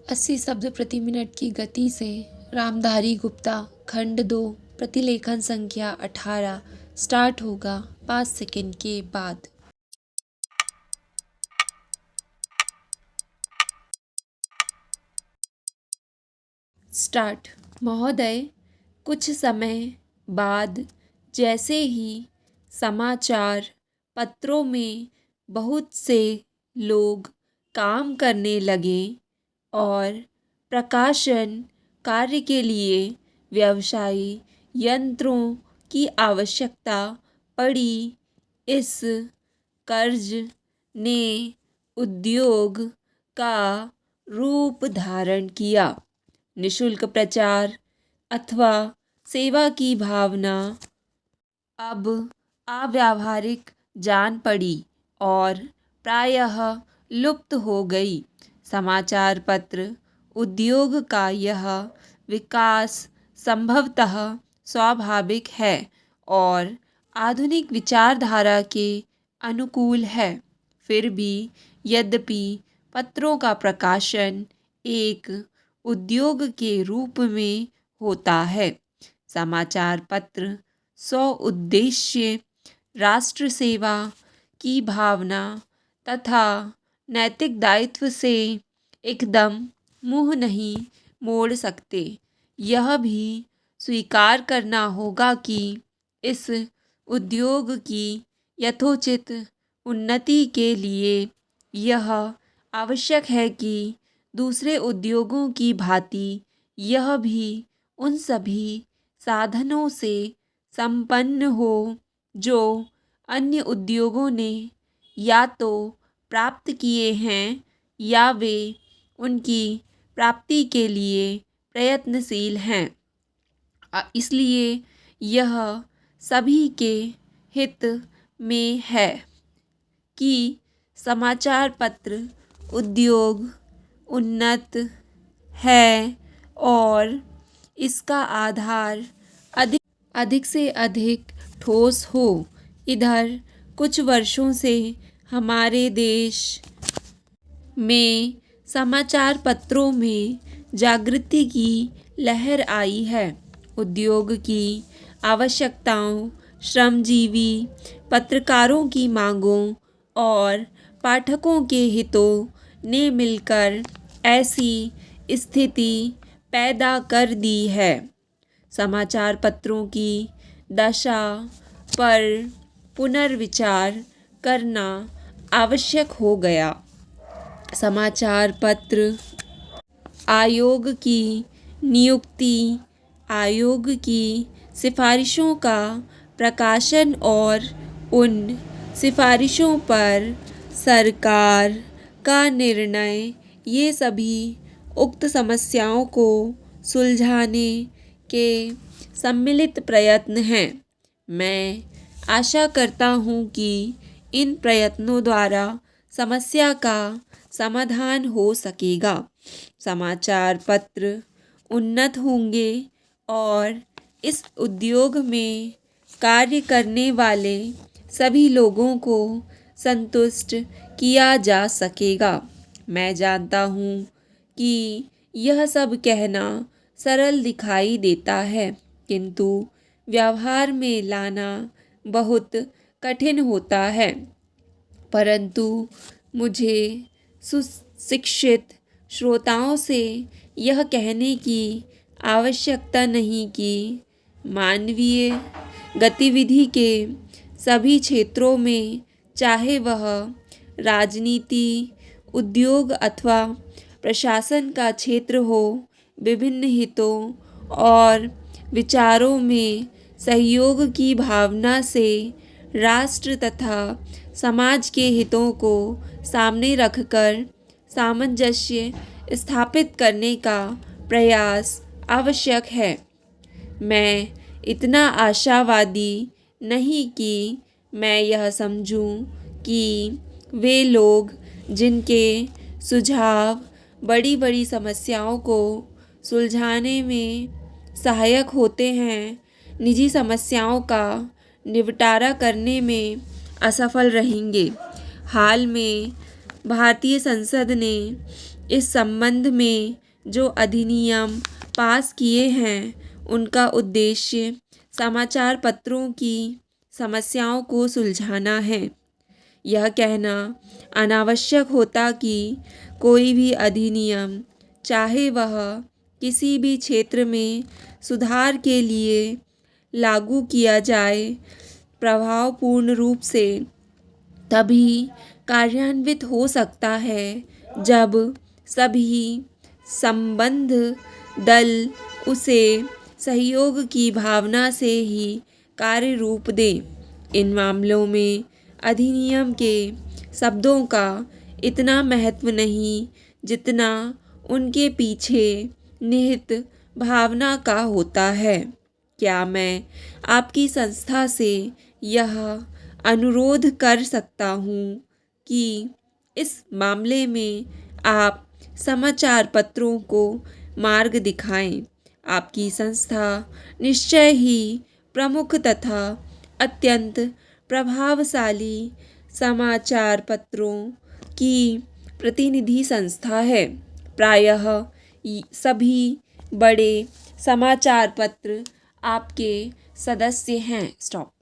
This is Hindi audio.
80 शब्द प्रति मिनट की गति से रामधारी गुप्ता खंड 2 प्रतिलेखन संख्या 18 स्टार्ट होगा 5 सेकंड के बाद। स्टार्ट। महोदय, कुछ समय बाद जैसे ही समाचार पत्रों में बहुत से लोग काम करने लगे और प्रकाशन कार्य के लिए व्यवसायी यंत्रों की आवश्यकता पड़ी, इस कर्ज ने उद्योग का रूप धारण किया। निशुल्क प्रचार अथवा सेवा की भावना अब अव्यावहारिक जान पड़ी और प्रायः लुप्त हो गई। समाचार पत्र उद्योग का यह विकास संभवतः स्वाभाविक है और आधुनिक विचारधारा के अनुकूल है। फिर भी यद्यपि पत्रों का प्रकाशन एक उद्योग के रूप में होता है, समाचार पत्र उद्देश्य राष्ट्र सेवा की भावना तथा नैतिक दायित्व से एकदम मुंह नहीं मोड़ सकते। यह भी स्वीकार करना होगा कि इस उद्योग की यथोचित उन्नति के लिए यह आवश्यक है कि दूसरे उद्योगों की भांति यह भी उन सभी साधनों से संपन्न हो जो अन्य उद्योगों ने या तो प्राप्त किए हैं या वे उनकी प्राप्ति के लिए प्रयत्नशील हैं। इसलिए यह सभी के हित में है कि समाचार पत्र उद्योग उन्नत है और इसका आधार अधिक से अधिक ठोस हो। इधर कुछ वर्षों से हमारे देश में समाचार पत्रों में जागृति की लहर आई है। उद्योग की आवश्यकताओं, श्रमजीवी पत्रकारों की मांगों और पाठकों के हितों ने मिलकर ऐसी स्थिति पैदा कर दी है। समाचार पत्रों की दशा पर पुनर्विचार करना आवश्यक हो गया। समाचार पत्र आयोग की नियुक्ति, आयोग की सिफारिशों का प्रकाशन और उन सिफारिशों पर सरकार का निर्णय, ये सभी उक्त समस्याओं को सुलझाने के सम्मिलित प्रयत्न हैं। मैं आशा करता हूँ कि इन प्रयत्नों द्वारा समस्या का समाधान हो सकेगा, समाचार पत्र उन्नत होंगे और इस उद्योग में कार्य करने वाले सभी लोगों को संतुष्ट किया जा सकेगा। मैं जानता हूँ कि यह सब कहना सरल दिखाई देता है, किंतु व्यवहार में लाना बहुत कठिन होता है। परंतु मुझे सुशिक्षित श्रोताओं से यह कहने की आवश्यकता नहीं कि मानवीय गतिविधि के सभी क्षेत्रों में, चाहे वह राजनीति, उद्योग अथवा प्रशासन का क्षेत्र हो, विभिन्न हितों और विचारों में सहयोग की भावना से राष्ट्र तथा समाज के हितों को सामने रखकर सामंजस्य स्थापित करने का प्रयास आवश्यक है। मैं इतना आशावादी नहीं कि मैं यह समझूं कि वे लोग जिनके सुझाव बड़ी बड़ी समस्याओं को सुलझाने में सहायक होते हैं, निजी समस्याओं का निपटारा करने में असफल रहेंगे। हाल में भारतीय संसद ने इस संबंध में जो अधिनियम पास किए हैं उनका उद्देश्य समाचार पत्रों की समस्याओं को सुलझाना है। यह कहना अनावश्यक होता कि कोई भी अधिनियम, चाहे वह किसी भी क्षेत्र में सुधार के लिए लागू किया जाए, प्रभावपूर्ण रूप से तभी कार्यान्वित हो सकता है जब सभी संबद्ध दल उसे सहयोग की भावना से ही कार्य रूप दें। इन मामलों में अधिनियम के शब्दों का इतना महत्व नहीं जितना उनके पीछे निहित भावना का होता है। क्या मैं आपकी संस्था से यह अनुरोध कर सकता हूँ कि इस मामले में आप समाचार पत्रों को मार्ग दिखाएं। आपकी संस्था निश्चय ही प्रमुख तथा अत्यंत प्रभावशाली समाचार पत्रों की प्रतिनिधि संस्था है। प्रायः सभी बड़े समाचार पत्र आपके सदस्य हैं। स्टॉप।